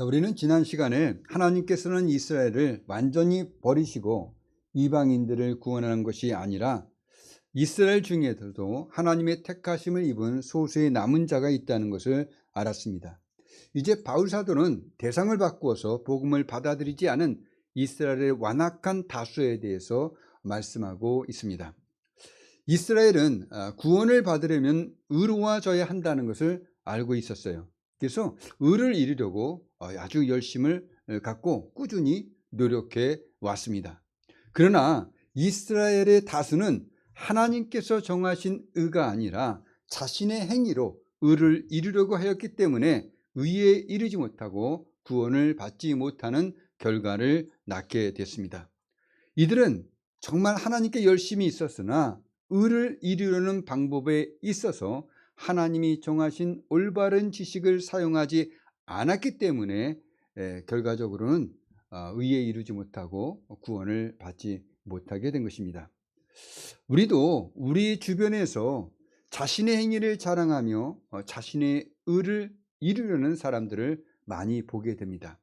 우리는 지난 시간에 하나님께서는 이스라엘을 완전히 버리시고 이방인들을 구원하는 것이 아니라 이스라엘 중에서도 하나님의 택하심을 입은 소수의 남은 자가 있다는 것을 알았습니다. 이제 바울 사도는 대상을 바꾸어서 복음을 받아들이지 않은 이스라엘의 완악한 다수에 대해서 말씀하고 있습니다. 이스라엘은 구원을 받으려면 의로워져야 한다는 것을 알고 있었어요. 그래서 의를 이루려고 아주 열심을 갖고 꾸준히 노력해 왔습니다. 그러나 이스라엘의 다수는 하나님께서 정하신 의가 아니라 자신의 행위로 의를 이루려고 하였기 때문에 의에 이르지 못하고 구원을 받지 못하는 결과를 낳게 됐습니다. 이들은 정말 하나님께 열심히 있었으나 의를 이루려는 방법에 있어서 하나님이 정하신 올바른 지식을 사용하지 않았기 때문에 결과적으로는 의에 이르지 못하고 구원을 받지 못하게 된 것입니다. 우리도 우리 주변에서 자신의 행위를 자랑하며 자신의 의를 이루려는 사람들을 많이 보게 됩니다.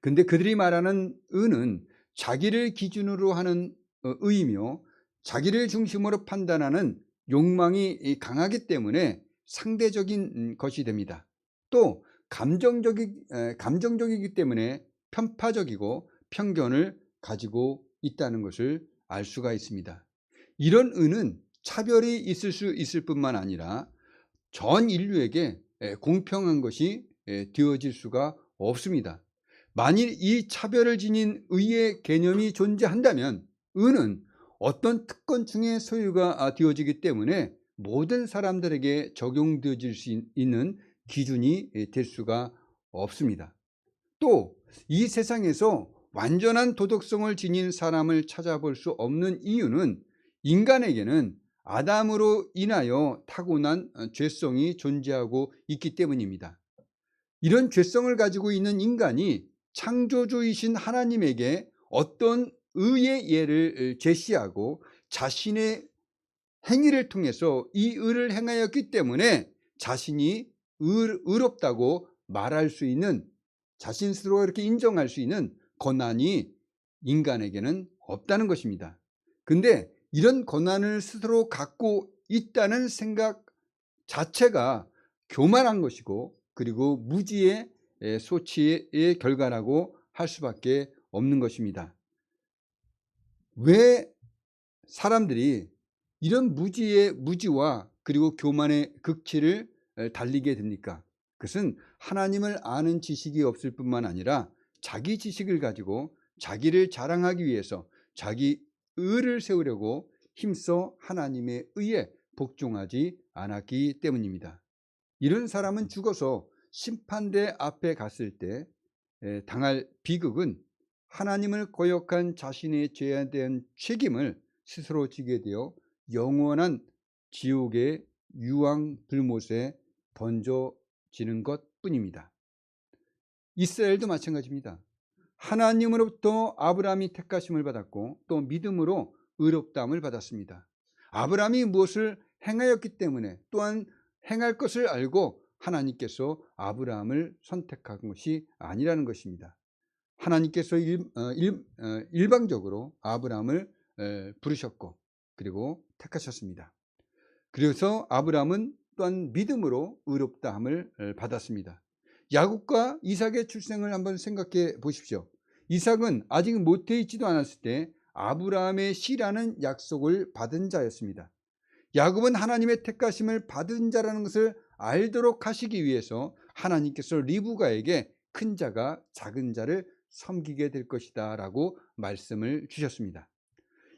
근데 그들이 말하는 의는 자기를 기준으로 하는 의이며 자기를 중심으로 판단하는 욕망이 강하기 때문에 상대적인 것이 됩니다. 또 감정적이기 때문에 편파적이고 편견을 가지고 있다는 것을 알 수가 있습니다. 이런 의는 차별이 있을 수 있을 뿐만 아니라 전 인류에게 공평한 것이 되어질 수가 없습니다. 만일 이 차별을 지닌 의의 개념이 존재한다면 의는 어떤 특권층의 소유가 되어지기 때문에 모든 사람들에게 적용되어질 수 있는 기준이 될 수가 없습니다. 또 이 세상에서 완전한 도덕성을 지닌 사람을 찾아볼 수 없는 이유는 인간에게는 아담으로 인하여 타고난 죄성이 존재하고 있기 때문입니다. 이런 죄성을 가지고 있는 인간이 창조주이신 하나님에게 어떤 의의 예를 제시하고 자신의 행위를 통해서 이 의를 행하였기 때문에 자신이 의롭다고 말할 수 있는, 자신 스스로 이렇게 인정할 수 있는 권한이 인간에게는 없다는 것입니다. 근데 이런 권한을 스스로 갖고 있다는 생각 자체가 교만한 것이고, 그리고 무지의 소치의 결과라고 할 수밖에 없는 것입니다. 왜 사람들이 이런 무지와 그리고 교만의 극치를 달리게 됩니까? 그것은 하나님을 아는 지식이 없을 뿐만 아니라 자기 지식을 가지고 자기를 자랑하기 위해서 자기 의를 세우려고 힘써 하나님의 의에 복종하지 않았기 때문입니다. 이런 사람은 죽어서 심판대 앞에 갔을 때 당할 비극은 하나님을 거역한 자신의 죄에 대한 책임을 스스로 지게 되어 영원한 지옥의 유황 불못에 던져지는 것뿐입니다. 이스라엘도 마찬가지입니다. 하나님으로부터 아브라함이 택하심을 받았고 또 믿음으로 의롭다함을 받았습니다. 아브라함이 무엇을 행하였기 때문에 또한 행할 것을 알고 하나님께서 아브라함을 선택한 것이 아니라는 것입니다. 하나님께서 일방적으로 아브라함을 부르셨고 그리고 택하셨습니다. 그래서 아브라함은 또한 믿음으로 의롭다함을 받았습니다. 야곱과 이삭의 출생을 한번 생각해 보십시오. 이삭은 아직 모태 있지도 않았을 때 아브라함의 씨라는 약속을 받은 자였습니다. 야곱은 하나님의 택하심을 받은 자라는 것을 알도록 하시기 위해서 하나님께서 리브가에게 큰 자가 작은 자를 섬기게 될 것이다 라고 말씀을 주셨습니다.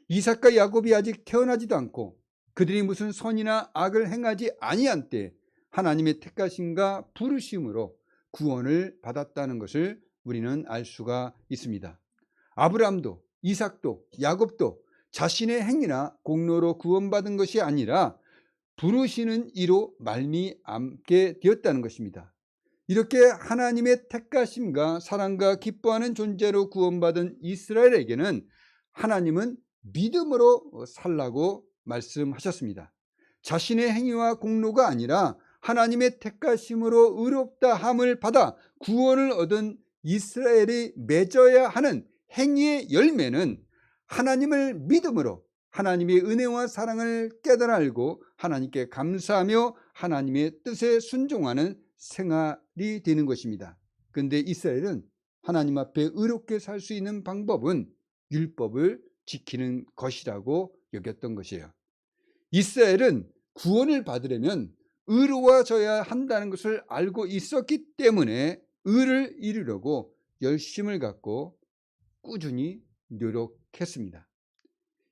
이삭과 야곱이 아직 태어나지도 않고 그들이 무슨 선이나 악을 행하지 아니한 때 하나님의 택하심과 부르심으로 구원을 받았다는 것을 우리는 알 수가 있습니다. 아브라함도 이삭도 야곱도 자신의 행위나 공로로 구원받은 것이 아니라 부르시는 이로 말미암게 되었다는 것입니다. 이렇게 하나님의 택하심과 사랑과 기뻐하는 존재로 구원받은 이스라엘에게는 하나님은 믿음으로 살라고 말씀하셨습니다. 자신의 행위와 공로가 아니라 하나님의 택하심으로 의롭다함을 받아 구원을 얻은 이스라엘이 맺어야 하는 행위의 열매는 하나님을 믿음으로 하나님의 은혜와 사랑을 깨달아 알고 하나님께 감사하며 하나님의 뜻에 순종하는 생활이 되는 것입니다. 그런데 이스라엘은 하나님 앞에 의롭게 살 수 있는 방법은 율법을 지키는 것이라고 여겼던 것이에요. 이스라엘은 구원을 받으려면 의로워져야 한다는 것을 알고 있었기 때문에 의를 이루려고 열심을 갖고 꾸준히 노력했습니다.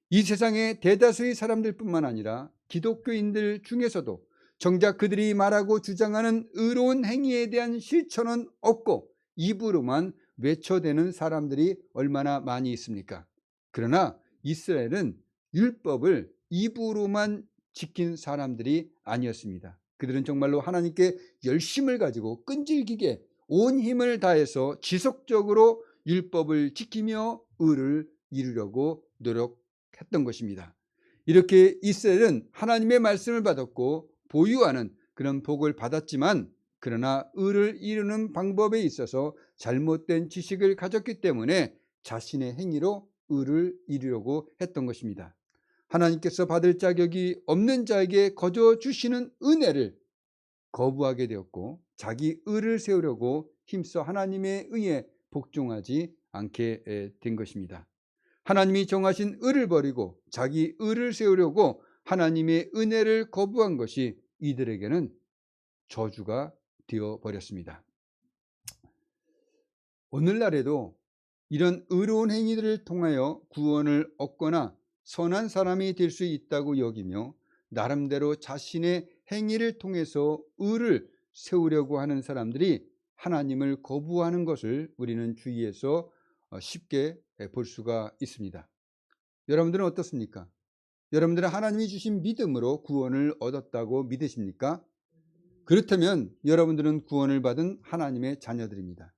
이 세상의 대다수의 사람들뿐만 아니라 기독교인들 중에서도 정작 그들이 말하고 주장하는 의로운 행위에 대한 실천은 없고 입으로만 외쳐대는 사람들이 얼마나 많이 있습니까? 그러나 이스라엘은 율법을 입으로만 지킨 사람들이 아니었습니다. 그들은 정말로 하나님께 열심을 가지고 끈질기게 온 힘을 다해서 지속적으로 율법을 지키며 의를 이루려고 노력했던 것입니다. 이렇게 이스라엘은 하나님의 말씀을 받았고 보유하는 그런 복을 받았지만 그러나 의를 이루는 방법에 있어서 잘못된 지식을 가졌기 때문에 자신의 행위로 의를 이루려고 했던 것입니다. 하나님께서 받을 자격이 없는 자에게 거저 주시는 은혜를 거부하게 되었고 자기 의를 세우려고 힘써 하나님의 의에 복종하지 않게 된 것입니다. 하나님이 정하신 의를 버리고 자기 의를 세우려고 하나님의 은혜를 거부한 것이 이들에게는 저주가 되어버렸습니다. 오늘날에도 이런 의로운 행위들을 통하여 구원을 얻거나 선한 사람이 될 수 있다고 여기며 나름대로 자신의 행위를 통해서 의를 세우려고 하는 사람들이 하나님을 거부하는 것을 우리는 주위에서 쉽게 볼 수가 있습니다. 여러분들은 어떻습니까? 여러분들은 하나님이 주신 믿음으로 구원을 얻었다고 믿으십니까? 그렇다면 여러분들은 구원을 받은 하나님의 자녀들입니다.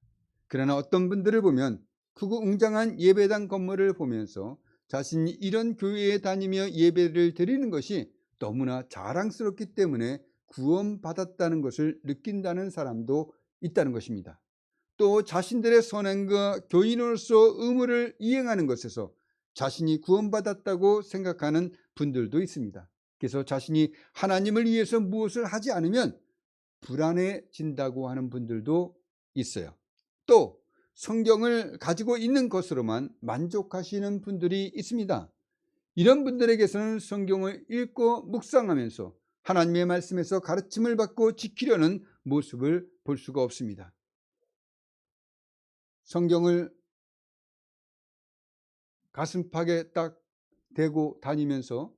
그러나 어떤 분들을 보면 크고 웅장한 예배당 건물을 보면서 자신이 이런 교회에 다니며 예배를 드리는 것이 너무나 자랑스럽기 때문에 구원받았다는 것을 느낀다는 사람도 있다는 것입니다. 또 자신들의 선행과 교인으로서 의무를 이행하는 것에서 자신이 구원받았다고 생각하는 분들도 있습니다. 그래서 자신이 하나님을 위해서 무엇을 하지 않으면 불안해진다고 하는 분들도 있어요. 또 성경을 가지고 있는 것으로만 만족하시는 분들이 있습니다. 이런 분들에게서는 성경을 읽고 묵상하면서 하나님의 말씀에서 가르침을 받고 지키려는 모습을 볼 수가 없습니다. 성경을 가슴팍에 딱 대고 다니면서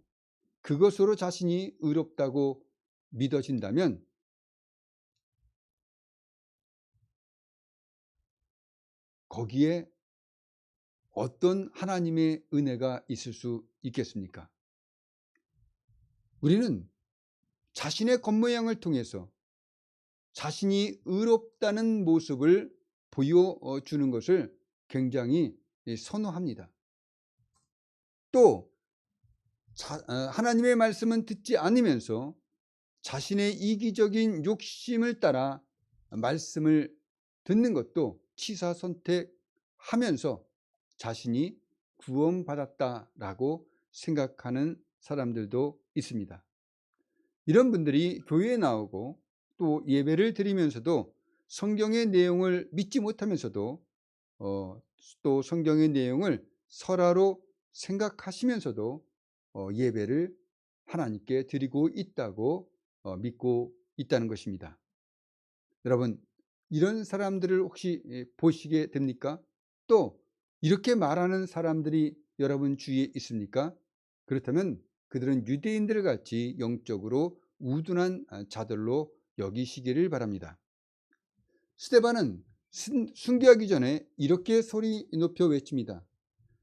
그것으로 자신이 의롭다고 믿어진다면 거기에 어떤 하나님의 은혜가 있을 수 있겠습니까? 우리는 자신의 겉모양을 통해서 자신이 의롭다는 모습을 보여주는 것을 굉장히 선호합니다. 또 하나님의 말씀은 듣지 않으면서 자신의 이기적인 욕심을 따라 말씀을 듣는 것도 취사선택하면서 자신이 구원받았다라고 생각하는 사람들도 있습니다. 이런 분들이 교회에 나오고 또 예배를 드리면서도 성경의 내용을 믿지 못하면서도 또 성경의 내용을 설화로 생각하시면서도 예배를 하나님께 드리고 있다고 믿고 있다는 것입니다. 여러분, 이런 사람들을 혹시 보시게 됩니까? 또 이렇게 말하는 사람들이 여러분 주위에 있습니까? 그렇다면 그들은 유대인들 같이 영적으로 우둔한 자들로 여기시기를 바랍니다. 스데반은 순교하기 전에 이렇게 소리 높여 외칩니다.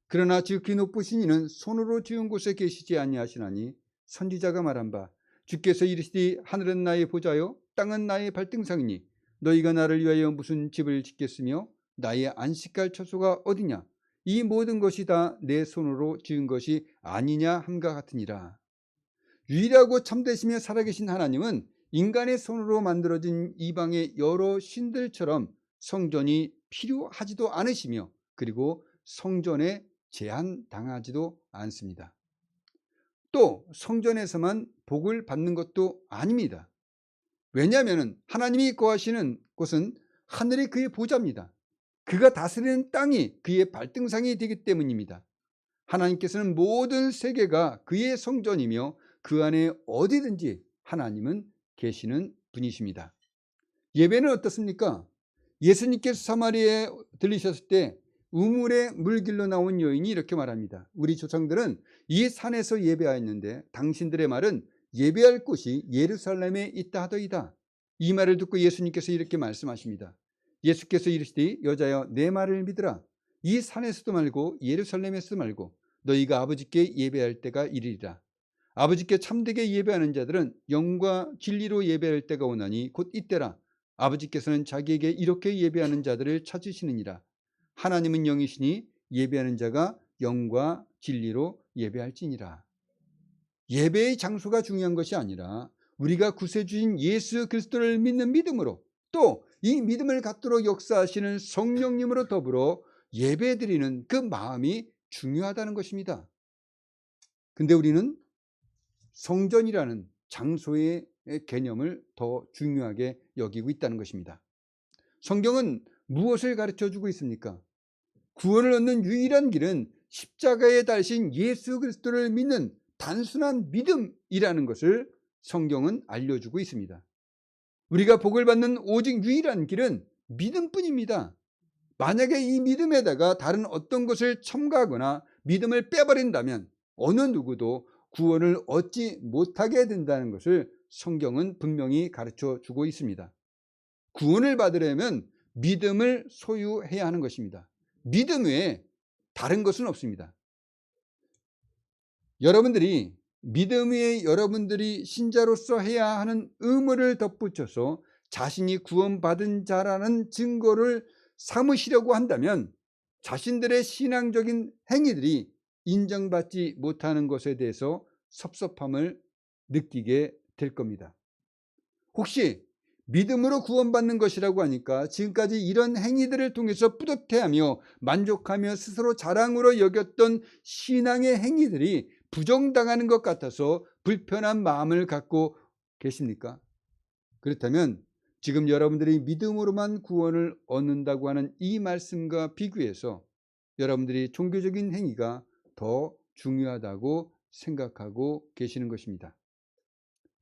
그러나 지극히 높으신 이는 손으로 지은 곳에 계시지 아니하시나니 선지자가 말한 바 주께서 이르시되 하늘은 나의 보좌요 땅은 나의 발등상이니 너희가 나를 위하여 무슨 집을 짓겠으며 나의 안식할 처소가 어디냐 이 모든 것이 다 내 손으로 지은 것이 아니냐 함과 같으니라. 유일하고 참되시며 살아계신 하나님은 인간의 손으로 만들어진 이방의 여러 신들처럼 성전이 필요하지도 않으시며 그리고 성전에 제한당하지도 않습니다. 또 성전에서만 복을 받는 것도 아닙니다. 왜냐하면 하나님이 거하시는 곳은 하늘이 그의 보좌입니다. 그가 다스리는 땅이 그의 발등상이 되기 때문입니다. 하나님께서는 모든 세계가 그의 성전이며 그 안에 어디든지 하나님은 계시는 분이십니다. 예배는 어떻습니까? 예수님께서 사마리아에 들리셨을 때 우물의 물길로 나온 여인이 이렇게 말합니다. 우리 조상들은 이 산에서 예배하였는데 당신들의 말은 예배할 곳이 예루살렘에 있다 하더이다. 이 말을 듣고 예수님께서 이렇게 말씀하십니다. 예수께서 이르시되 여자여 내 말을 믿으라. 이 산에서도 말고 예루살렘에서도 말고 너희가 아버지께 예배할 때가 이르리라. 아버지께 참되게 예배하는 자들은 영과 진리로 예배할 때가 오나니 곧 이때라. 아버지께서는 자기에게 이렇게 예배하는 자들을 찾으시느니라. 하나님은 영이시니 예배하는 자가 영과 진리로 예배할지니라. 예배의 장소가 중요한 것이 아니라 우리가 구세주인 예수 그리스도를 믿는 믿음으로 또 이 믿음을 갖도록 역사하시는 성령님으로 더불어 예배드리는 그 마음이 중요하다는 것입니다. 근데 우리는 성전이라는 장소의 개념을 더 중요하게 여기고 있다는 것입니다. 성경은 무엇을 가르쳐주고 있습니까? 구원을 얻는 유일한 길은 십자가에 달신 예수 그리스도를 믿는 단순한 믿음이라는 것을 성경은 알려주고 있습니다. 우리가 복을 받는 오직 유일한 길은 믿음뿐입니다. 만약에 이 믿음에다가 다른 어떤 것을 첨가하거나 믿음을 빼버린다면 어느 누구도 구원을 얻지 못하게 된다는 것을 성경은 분명히 가르쳐 주고 있습니다. 구원을 받으려면 믿음을 소유해야 하는 것입니다. 믿음 외에 다른 것은 없습니다. 여러분들이 믿음 위에 여러분들이 신자로서 해야 하는 의무를 덧붙여서 자신이 구원받은 자라는 증거를 삼으시려고 한다면 자신들의 신앙적인 행위들이 인정받지 못하는 것에 대해서 섭섭함을 느끼게 될 겁니다. 혹시 믿음으로 구원받는 것이라고 하니까 지금까지 이런 행위들을 통해서 뿌듯해하며 만족하며 스스로 자랑으로 여겼던 신앙의 행위들이 부정당하는 것 같아서 불편한 마음을 갖고 계십니까? 그렇다면 지금 여러분들이 믿음으로만 구원을 얻는다고 하는 이 말씀과 비교해서 여러분들이 종교적인 행위가 더 중요하다고 생각하고 계시는 것입니다.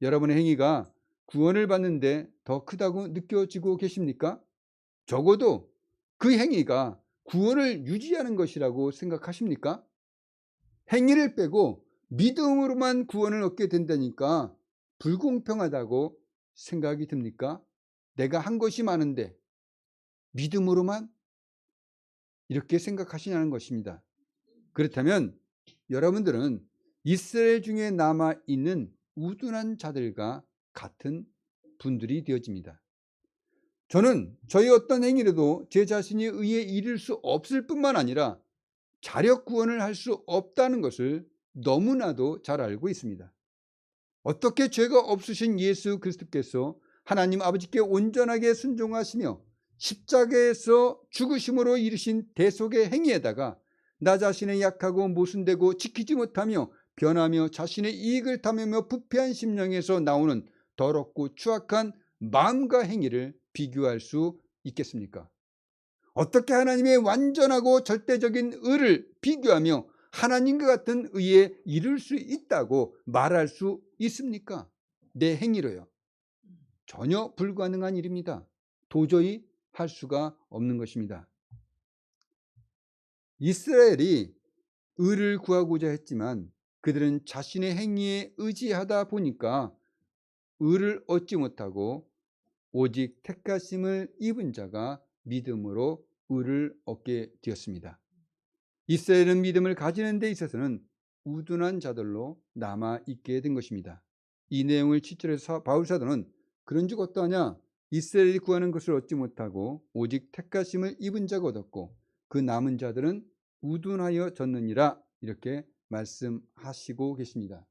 여러분의 행위가 구원을 받는데 더 크다고 느껴지고 계십니까? 적어도 그 행위가 구원을 유지하는 것이라고 생각하십니까? 행위를 빼고 믿음으로만 구원을 얻게 된다니까 불공평하다고 생각이 듭니까? 내가 한 것이 많은데 믿음으로만 이렇게 생각하시냐는 것입니다. 그렇다면 여러분들은 이스라엘 중에 남아있는 우둔한 자들과 같은 분들이 되어집니다. 저는 저희 어떤 행위라도 제 자신이 의에 이를 수 없을 뿐만 아니라 자력 구원을 할 수 없다는 것을 너무나도 잘 알고 있습니다. 어떻게 죄가 없으신 예수 그리스도께서 하나님 아버지께 온전하게 순종하시며 십자가에서 죽으심으로 이르신 대속의 행위에다가 나 자신의 약하고 모순되고 지키지 못하며 변하며 자신의 이익을 탐하며 부패한 심령에서 나오는 더럽고 추악한 마음과 행위를 비교할 수 있겠습니까? 어떻게 하나님의 완전하고 절대적인 의를 비교하며 하나님과 같은 의에 이룰 수 있다고 말할 수 있습니까? 내 행위로요. 전혀 불가능한 일입니다. 도저히 할 수가 없는 것입니다. 이스라엘이 의를 구하고자 했지만 그들은 자신의 행위에 의지하다 보니까 의를 얻지 못하고 오직 택하심을 입은 자가 믿음으로 의를 얻게 되었습니다. 이스라엘은 믿음을 가지는 데 있어서는 우둔한 자들로 남아있게 된 것입니다. 이 내용을 7절에서 바울사도는 그런즉 어떠하냐? 이스라엘이 구하는 것을 얻지 못하고 오직 택하심을 입은 자가 얻었고 그 남은 자들은 우둔하여졌느니라 이렇게 말씀하시고 계십니다.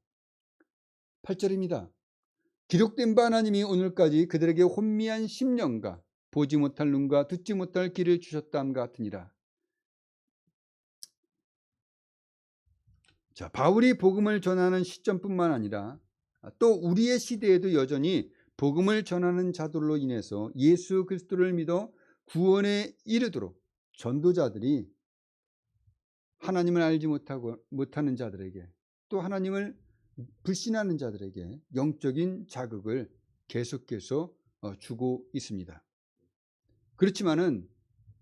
8절입니다. 기록된 바 하나님이 오늘까지 그들에게 혼미한 심령과 보지 못할 눈과 듣지 못할 귀를 주셨다함 같으니라. 자, 바울이 복음을 전하는 시점뿐만 아니라 또 우리의 시대에도 여전히 복음을 전하는 자들로 인해서 예수 그리스도를 믿어 구원에 이르도록 전도자들이 하나님을 알지 못하는 자들에게, 또 하나님을 불신하는 자들에게 영적인 자극을 계속해서 주고 있습니다. 그렇지만은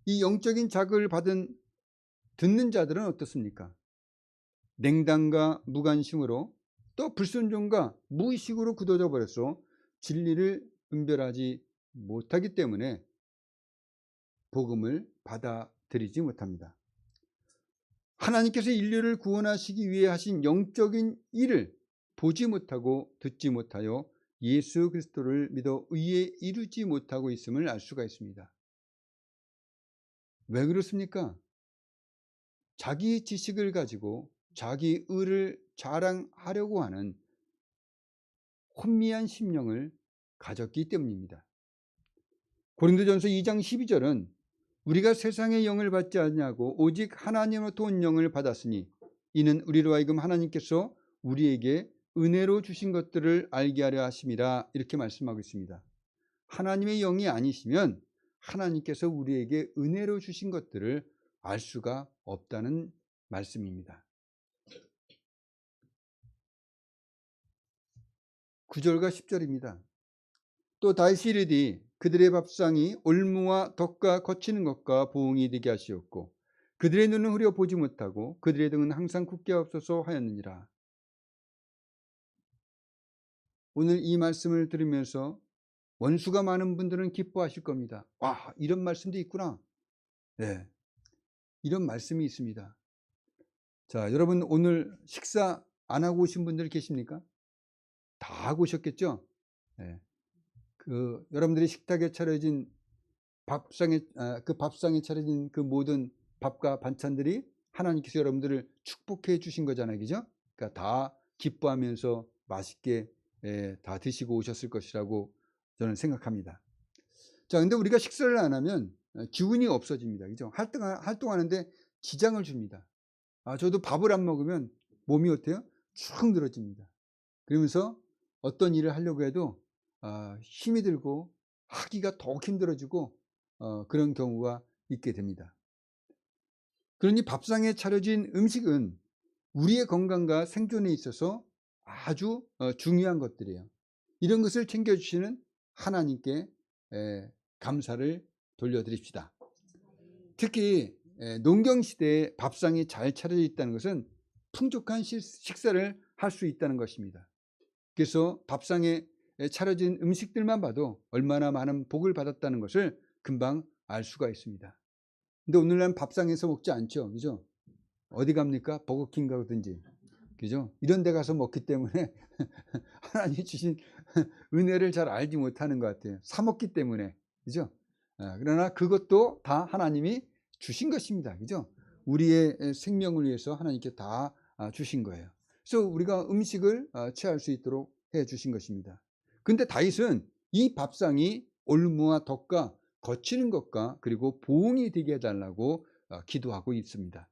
이 영적인 자극을 받은 듣는 자들은 어떻습니까? 냉담과 무관심으로, 또 불순종과 무의식으로 굳어져 버려서 진리를 분별하지 못하기 때문에 복음을 받아들이지 못합니다. 하나님께서 인류를 구원하시기 위해 하신 영적인 일을 보지 못하고 듣지 못하여 예수 그리스도를 믿어 의에 이르지 못하고 있음을 알 수가 있습니다. 왜 그렇습니까? 자기 지식을 가지고 자기 의를 자랑하려고 하는 혼미한 심령을 가졌기 때문입니다. 고린도전서 2장 12절은 우리가 세상의 영을 받지 않냐고 오직 하나님으로부터 온 영을 받았으니 이는 우리로 하여금 하나님께서 우리에게 은혜로 주신 것들을 알게 하려 하심이라, 이렇게 말씀하고 있습니다. 하나님의 영이 아니시면 하나님께서 우리에게 은혜로 주신 것들을 알 수가 없다는 말씀입니다. 9절과 10절입니다. 또 다시 이르되 그들의 밥상이 올무와 덕과 거치는 것과 보응이 되게 하시었고 그들의 눈은 흐려 보지 못하고 그들의 등은 항상 굳게 없어서 하였느니라. 오늘 이 말씀을 들으면서 원수가 많은 분들은 기뻐하실 겁니다. 와, 이런 말씀도 있구나. 네, 이런 말씀이 있습니다. 자, 여러분 오늘 식사 안 하고 오신 분들 계십니까? 다 하고 오셨겠죠? 네. 여러분들이 식탁에 차려진 그 밥상에 차려진 그 모든 밥과 반찬들이 하나님께서 여러분들을 축복해 주신 거잖아요, 그죠? 그러니까 다 기뻐하면서 맛있게 다 드시고 오셨을 것이라고 저는 생각합니다. 자, 근데 우리가 식사를 안 하면 기운이 없어집니다, 그죠? 활동하는데 지장을 줍니다. 저도 밥을 안 먹으면 몸이 어때요? 축 늘어집니다. 그러면서 어떤 일을 하려고 해도 힘이 들고 하기가 더욱 힘들어지고 그런 경우가 있게 됩니다. 그러니 밥상에 차려진 음식은 우리의 건강과 생존에 있어서 아주 중요한 것들이에요. 이런 것을 챙겨주시는 하나님께 감사를 돌려드립시다. 특히 농경시대에 밥상이 잘 차려져 있다는 것은 풍족한 식사를 할 수 있다는 것입니다. 그래서 밥상에 차려진 음식들만 봐도 얼마나 많은 복을 받았다는 것을 금방 알 수가 있습니다. 근데 오늘날 밥상에서 먹지 않죠, 그죠? 어디 갑니까? 버거킹 가든지, 그죠? 이런 데 가서 먹기 때문에 하나님이 주신 은혜를 잘 알지 못하는 것 같아요. 사 먹기 때문에, 그죠? 그러나 그것도 다 하나님이 주신 것입니다, 그죠? 우리의 생명을 위해서 하나님께 다 주신 거예요. 그래서 우리가 음식을 취할 수 있도록 해 주신 것입니다. 근데 다윗은 이 밥상이 올무와 덕과 거치는 것과 그리고 보응이 되게 해달라고 기도하고 있습니다.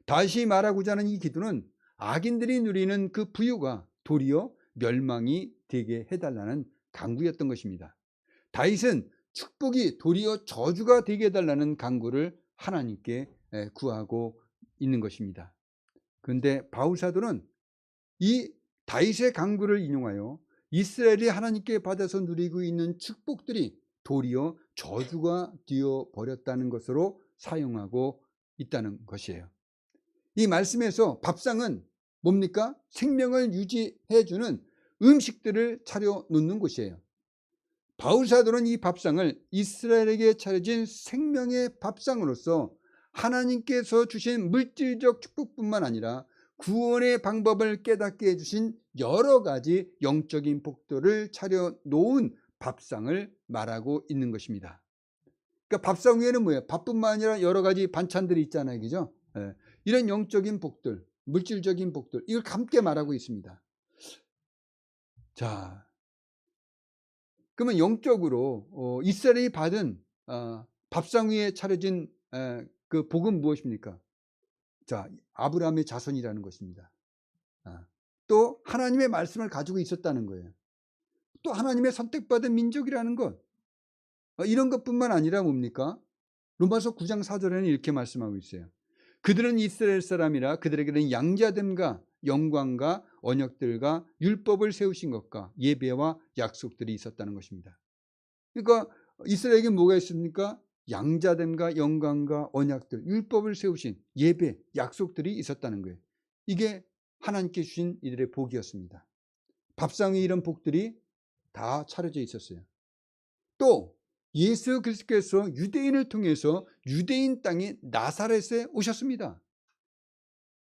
다시 말하고자 하는 이 기도는 악인들이 누리는 그 부유가 도리어 멸망이 되게 해달라는 간구였던 것입니다. 다윗은 축복이 도리어 저주가 되게 해달라는 간구를 하나님께 구하고 있는 것입니다. 그런데 바울 사도는 이 다윗의 간구를 인용하여 이스라엘이 하나님께 받아서 누리고 있는 축복들이 도리어 저주가 되어 버렸다는 것으로 사용하고 있다는 것이에요. 이 말씀에서 밥상은 뭡니까? 생명을 유지해 주는 음식들을 차려 놓는 곳이에요. 바울 사도는 이 밥상을 이스라엘에게 차려진 생명의 밥상으로서 하나님께서 주신 물질적 축복뿐만 아니라 구원의 방법을 깨닫게 해주신 여러 가지 영적인 복들을 차려 놓은 밥상을 말하고 있는 것입니다. 그러니까 밥상 위에는 뭐예요? 밥뿐만 아니라 여러 가지 반찬들이 있잖아요, 그죠? 이런 영적인 복들, 물질적인 복들, 이걸 함께 말하고 있습니다. 자, 그러면 영적으로 이스라엘이 받은 밥상 위에 차려진 그 복은 무엇입니까? 자, 아브라함의 자손이라는 것입니다. 또 하나님의 말씀을 가지고 있었다는 거예요. 또 하나님의 선택받은 민족이라는 것. 이런 것뿐만 아니라 뭡니까? 로마서 9장 4절에는 이렇게 말씀하고 있어요. 그들은 이스라엘 사람이라 그들에게는 양자됨과 영광과 언약들과 율법을 세우신 것과 예배와 약속들이 있었다는 것입니다. 그러니까 이스라엘에게 뭐가 있습니까? 양자됨과 영광과 언약들, 율법을 세우신 예배, 약속들이 있었다는 거예요. 이게 하나님께 주신 이들의 복이었습니다. 밥상 위에 이런 복들이 다 차려져 있었어요. 또 예수 그리스도께서 유대인을 통해서 유대인 땅인 나사렛에 오셨습니다.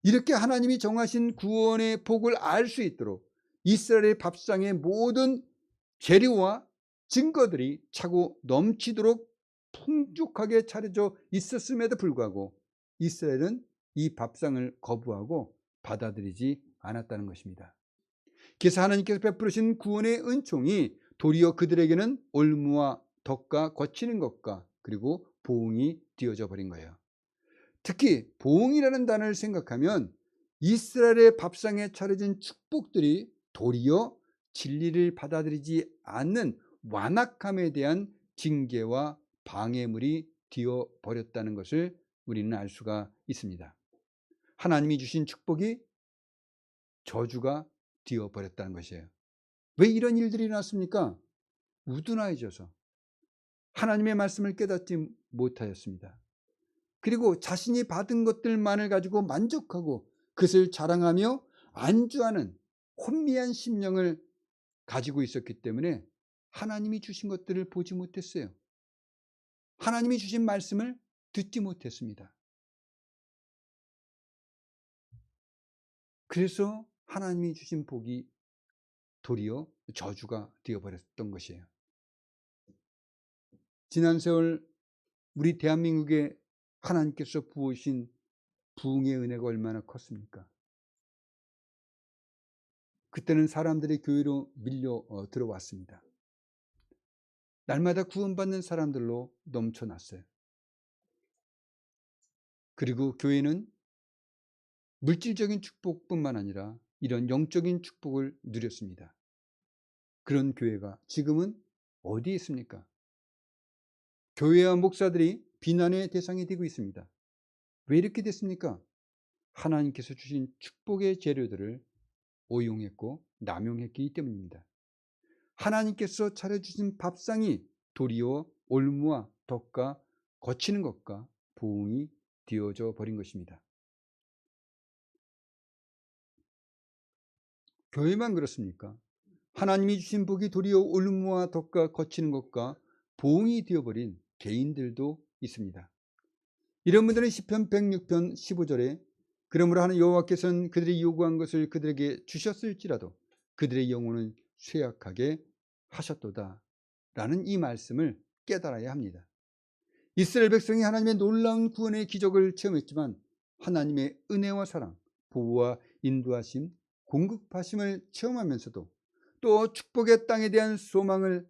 이렇게 하나님이 정하신 구원의 복을 알 수 있도록 이스라엘의 밥상의 모든 재료와 증거들이 차고 넘치도록 풍족하게 차려져 있었음에도 불구하고 이스라엘은 이 밥상을 거부하고 받아들이지 않았다는 것입니다. 그래서 하나님께서 베푸르신 구원의 은총이 도리어 그들에게는 올무와 덕과 거치는 것과 그리고 보응이 되어져 버린 거예요. 특히 보응이라는 단어를 생각하면 이스라엘의 밥상에 차려진 축복들이 도리어 진리를 받아들이지 않는 완악함에 대한 징계와 방해물이 되어버렸다는 것을 우리는 알 수가 있습니다. 하나님이 주신 축복이 저주가 되어버렸다는 것이에요. 왜 이런 일들이 일어났습니까? 우둔해져서 하나님의 말씀을 깨닫지 못하였습니다. 그리고 자신이 받은 것들만을 가지고 만족하고 그것을 자랑하며 안주하는 혼미한 심령을 가지고 있었기 때문에 하나님이 주신 것들을 보지 못했어요. 하나님이 주신 말씀을 듣지 못했습니다. 그래서 하나님이 주신 복이 도리어 저주가 되어버렸던 것이에요. 지난 세월 우리 대한민국에 하나님께서 부으신 부흥의 은혜가 얼마나 컸습니까? 그때는 사람들이 교회로 밀려 들어왔습니다. 날마다 구원받는 사람들로 넘쳐났어요. 그리고 교회는 물질적인 축복뿐만 아니라 이런 영적인 축복을 누렸습니다. 그런 교회가 지금은 어디에 있습니까? 교회와 목사들이 비난의 대상이 되고 있습니다. 왜 이렇게 됐습니까? 하나님께서 주신 축복의 재료들을 오용했고 남용했기 때문입니다. 하나님께서 차려주신 밥상이 도리어 올무와 덕과 거치는 것과 보응이 되어져 버린 것입니다. 교회만 그렇습니까? 하나님이 주신 복이 도리어 올무와 덕과 거치는 것과 보응이 되어버린 개인들도 있습니다. 이런 분들은 시편 106편 15절에 그러므로 하는 여호와께서는 그들이 요구한 것을 그들에게 주셨을지라도 그들의 영혼은 쇠약하게 하셨도다 라는 이 말씀을 깨달아야 합니다. 이스라엘 백성이 하나님의 놀라운 구원의 기적을 체험했지만 하나님의 은혜와 사랑, 보호와 인도하심, 공급하심을 체험하면서도 또 축복의 땅에 대한 소망을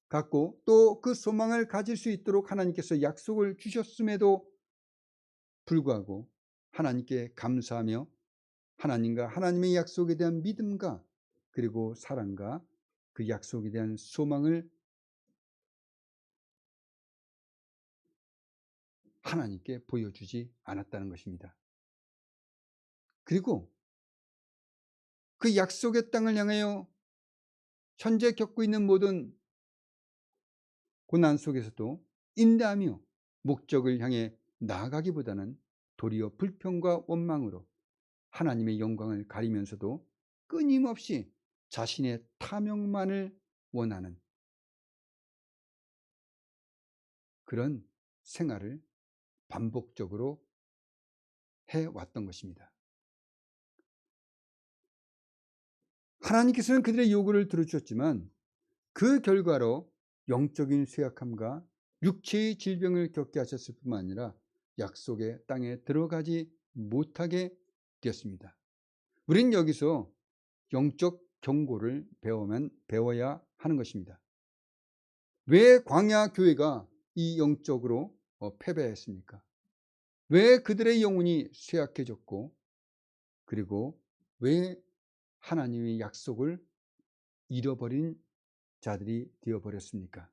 갖고 또 그 소망을 가질 수 있도록 하나님께서 약속을 주셨음에도 불구하고 하나님께 감사하며 하나님과 하나님의 약속에 대한 믿음과 그리고 사랑과 그 약속에 대한 소망을 하나님께 보여주지 않았다는 것입니다. 그리고 그 약속의 땅을 향하여 현재 겪고 있는 모든 고난 속에서도 인내하며 목적을 향해 나아가기보다는 도리어 불평과 원망으로 하나님의 영광을 가리면서도 끊임없이 자신의 탐욕만을 원하는 그런 생활을 반복적으로 해왔던 것입니다. 하나님께서는 그들의 요구를 들어주셨지만 그 결과로 영적인 쇠약함과 육체의 질병을 겪게 하셨을 뿐만 아니라 약속의 땅에 들어가지 못하게 되었습니다. 우리는 여기서 영적 경고를 배워야 하는 것입니다. 왜 광야 교회가 이 영적으로 패배했습니까? 왜 그들의 영혼이 쇠약해졌고, 그리고 왜 하나님의 약속을 잃어버린 자들이 되어버렸습니까?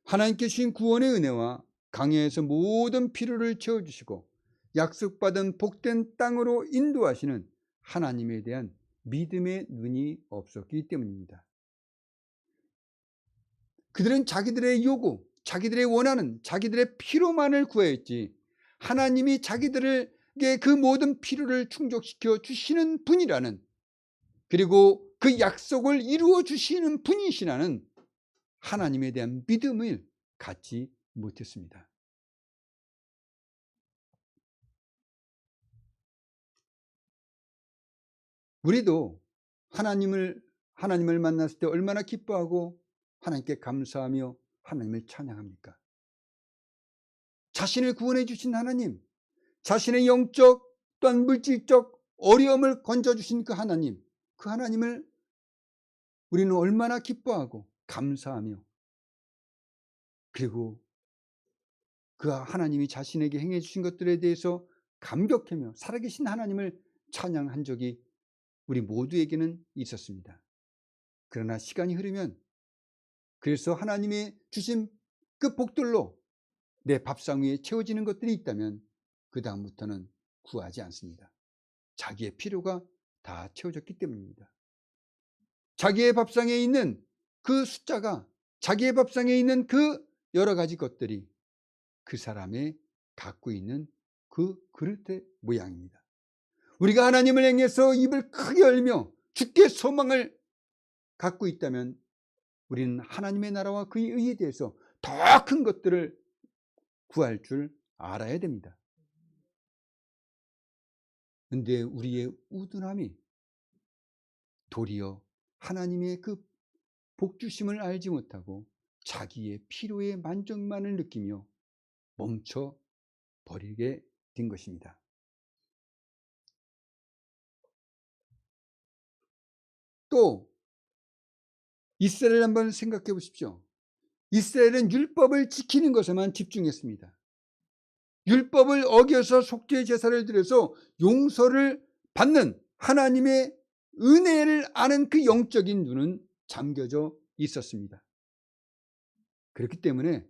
하나님께 주신 구원의 은혜와 광야에서 모든 필요를 채워주시고 약속받은 복된 땅으로 인도하시는 하나님에 대한 믿음의 눈이 없었기 때문입니다. 그들은 자기들의 요구, 자기들의 원하는, 자기들의 필요만을 구하였지, 하나님이 자기들에게 그 모든 필요를 충족시켜 주시는 분이라는, 그리고 그 약속을 이루어 주시는 분이시라는 하나님에 대한 믿음을 갖지 못했습니다. 우리도 하나님을 만났을 때 얼마나 기뻐하고 하나님께 감사하며 하나님을 찬양합니까? 자신을 구원해 주신 하나님, 자신의 영적 또한 물질적 어려움을 건져주신 그 하나님을 우리는 얼마나 기뻐하고 감사하며, 그리고 그 하나님이 자신에게 행해 주신 것들에 대해서 감격하며 살아계신 하나님을 찬양한 적이 우리 모두에게는 있었습니다. 그러나 시간이 흐르면, 그래서 하나님의 주신 그 복들로 내 밥상 위에 채워지는 것들이 있다면 그 다음부터는 구하지 않습니다. 자기의 필요가 다 채워졌기 때문입니다. 자기의 밥상에 있는 그 숫자가, 자기의 밥상에 있는 그 여러 가지 것들이 그 사람의 갖고 있는 그 그릇의 모양입니다. 우리가 하나님을 향해서 입을 크게 열며 주께 소망을 갖고 있다면 우리는 하나님의 나라와 그의 의에 대해서 더 큰 것들을 구할 줄 알아야 됩니다. 그런데 우리의 우둔함이 도리어 하나님의 그 복주심을 알지 못하고 자기의 필요의 만족만을 느끼며 멈춰 버리게 된 것입니다. 또 이스라엘 한번 생각해 보십시오. 이스라엘은 율법을 지키는 것에만 집중했습니다. 율법을 어겨서 속죄 제사를 드려서 용서를 받는 하나님의 은혜를 아는 그 영적인 눈은 잠겨져 있었습니다. 그렇기 때문에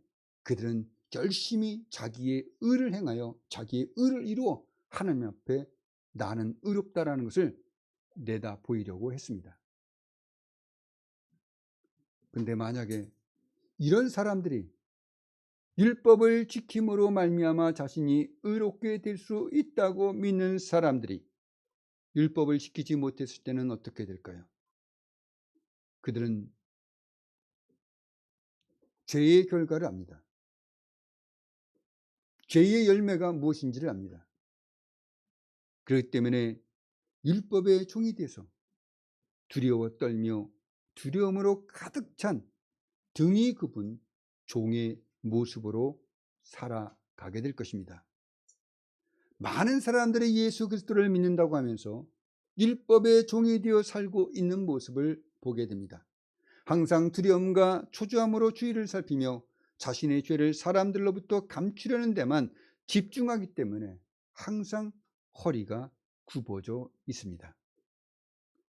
그들은 열심히 자기의 의를 행하여 자기의 의를 이루어 하나님 앞에 나는 의롭다라는 것을 내다 보이려고 했습니다. 그런데 만약에 이런 사람들이 율법을 지킴으로 말미암아 자신이 의롭게 될 수 있다고 믿는 사람들이 율법을 지키지 못했을 때는 어떻게 될까요? 그들은 죄의 결과를 압니다. 죄의 열매가 무엇인지를 압니다. 그렇기 때문에 율법의 종이 돼서 두려워 떨며 두려움으로 가득 찬 등이 굽은 종의 모습으로 살아가게 될 것입니다. 많은 사람들이 예수 그리스도를 믿는다고 하면서 율법의 종이 되어 살고 있는 모습을 보게 됩니다. 항상 두려움과 초조함으로 주위를 살피며 자신의 죄를 사람들로부터 감추려는 데만 집중하기 때문에 항상 허리가 굽어져 있습니다.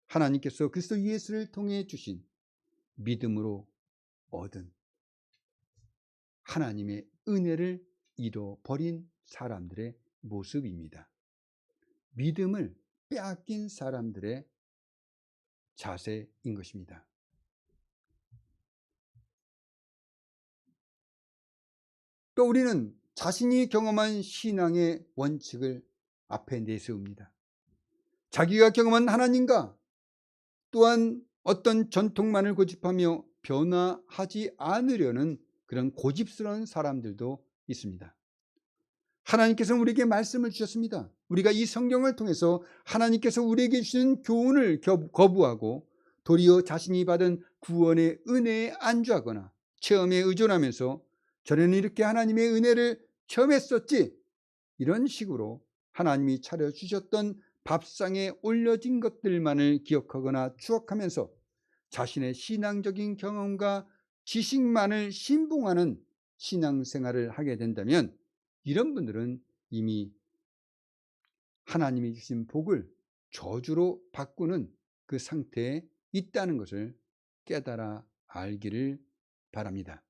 하나님께서 그리스도 예수를 통해 주신 믿음으로 얻은 하나님의 은혜를 잃어버린 사람들의 모습입니다. 믿음을 빼앗긴 사람들의 자세인 것입니다. 또 우리는 자신이 경험한 신앙의 원칙을 앞에 내세웁니다. 자기가 경험한 하나님과 또한 어떤 전통만을 고집하며 변화하지 않으려는 그런 고집스러운 사람들도 있습니다. 하나님께서는 우리에게 말씀을 주셨습니다. 우리가 이 성경을 통해서 하나님께서 우리에게 주시는 교훈을 거부하고 도리어 자신이 받은 구원의 은혜에 안주하거나 체험에 의존하면서 저는 이렇게 하나님의 은혜를 체험했었지, 이런 식으로 하나님이 차려주셨던 밥상에 올려진 것들만을 기억하거나 추억하면서 자신의 신앙적인 경험과 지식만을 신봉하는 신앙생활을 하게 된다면 이런 분들은 이미 하나님이 주신 복을 저주로 바꾸는 그 상태에 있다는 것을 깨달아 알기를 바랍니다.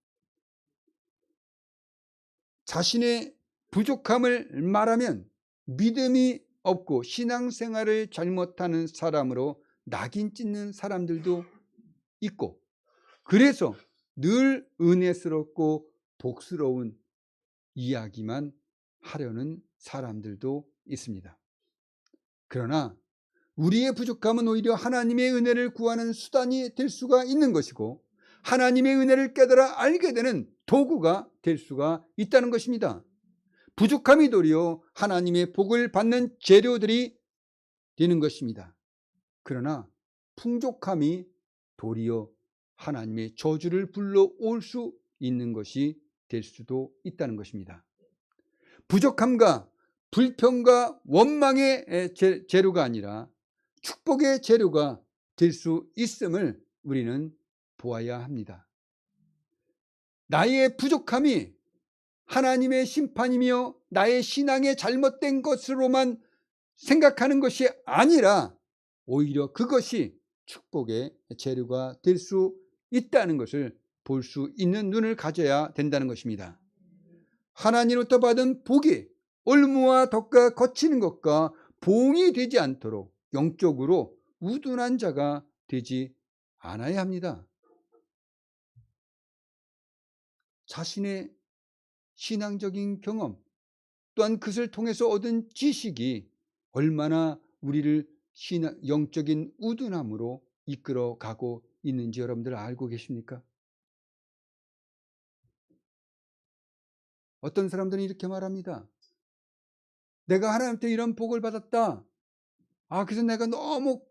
자신의 부족함을 말하면 믿음이 없고 신앙생활을 잘못하는 사람으로 낙인 찍는 사람들도 있고, 그래서 늘 은혜스럽고 복스러운 이야기만 하려는 사람들도 있습니다. 그러나 우리의 부족함은 오히려 하나님의 은혜를 구하는 수단이 될 수가 있는 것이고, 하나님의 은혜를 깨달아 알게 되는 도구가 될 수가 있다는 것입니다. 부족함이 도리어 하나님의 복을 받는 재료들이 되는 것입니다. 그러나 풍족함이 도리어 하나님의 저주를 불러올 수 있는 것이 될 수도 있다는 것입니다. 부족함과 불평과 원망의 재료가 아니라 축복의 재료가 될 수 있음을 우리는 보아야 합니다. 나의 부족함이 하나님의 심판이며 나의 신앙의 잘못된 것으로만 생각하는 것이 아니라 오히려 그것이 축복의 재료가 될 수 있다는 것을 볼 수 있는 눈을 가져야 된다는 것입니다. 하나님으로부터 받은 복이 올무와 덕과 거치는 것과 봉이 되지 않도록 영적으로 우둔한 자가 되지 않아야 합니다. 자신의 신앙적인 경험 또한 그것을 통해서 얻은 지식이 얼마나 우리를 영적인 우둔함으로 이끌어 가고 있는지 여러분들 알고 계십니까? 어떤 사람들은 이렇게 말합니다. 내가 하나님한테 이런 복을 받았다. 그래서 내가 너무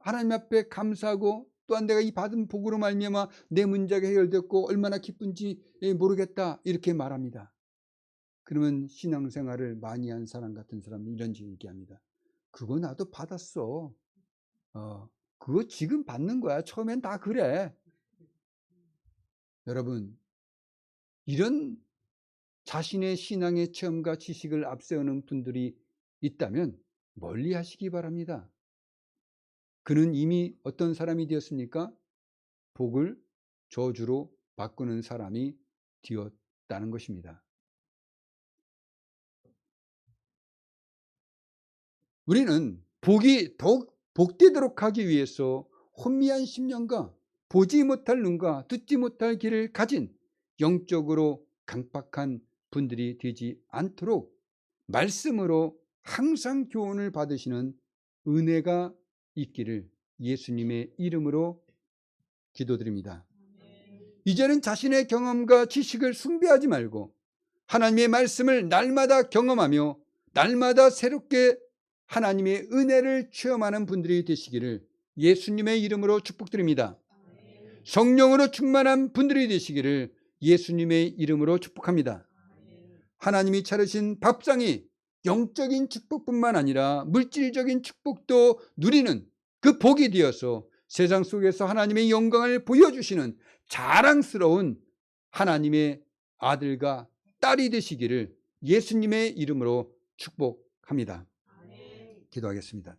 하나님 앞에 감사하고 또한 내가 이 받은 복으로 말미암아 내 문제가 해결됐고 얼마나 기쁜지 모르겠다. 이렇게 말합니다. 그러면 신앙생활을 많이 한 사람 같은 사람은 이런 식으로 얘기합니다. 그거 나도 받았어. 그거 지금 받는 거야. 처음엔 다 그래. 여러분, 이런 자신의 신앙의 체험과 지식을 앞세우는 분들이 있다면 멀리 하시기 바랍니다. 그는 이미 어떤 사람이 되었습니까? 복을 저주로 바꾸는 사람이 되었다는 것입니다. 우리는 복이 더욱 복되도록 하기 위해서 혼미한 심령과 보지 못할 눈과 듣지 못할 귀를 가진 영적으로 강팍한 분들이 되지 않도록 말씀으로 항상 교훈을 받으시는 은혜가 있기를 예수님의 이름으로 기도드립니다. 이제는 자신의 경험과 지식을 숭배하지 말고 하나님의 말씀을 날마다 경험하며 날마다 새롭게 하나님의 은혜를 체험하는 분들이 되시기를 예수님의 이름으로 축복드립니다. 성령으로 충만한 분들이 되시기를 예수님의 이름으로 축복합니다. 하나님이 차리신 밥상이 영적인 축복뿐만 아니라 물질적인 축복도 누리는 그 복이 되어서 세상 속에서 하나님의 영광을 보여주시는 자랑스러운 하나님의 아들과 딸이 되시기를 예수님의 이름으로 축복합니다. 기도하겠습니다.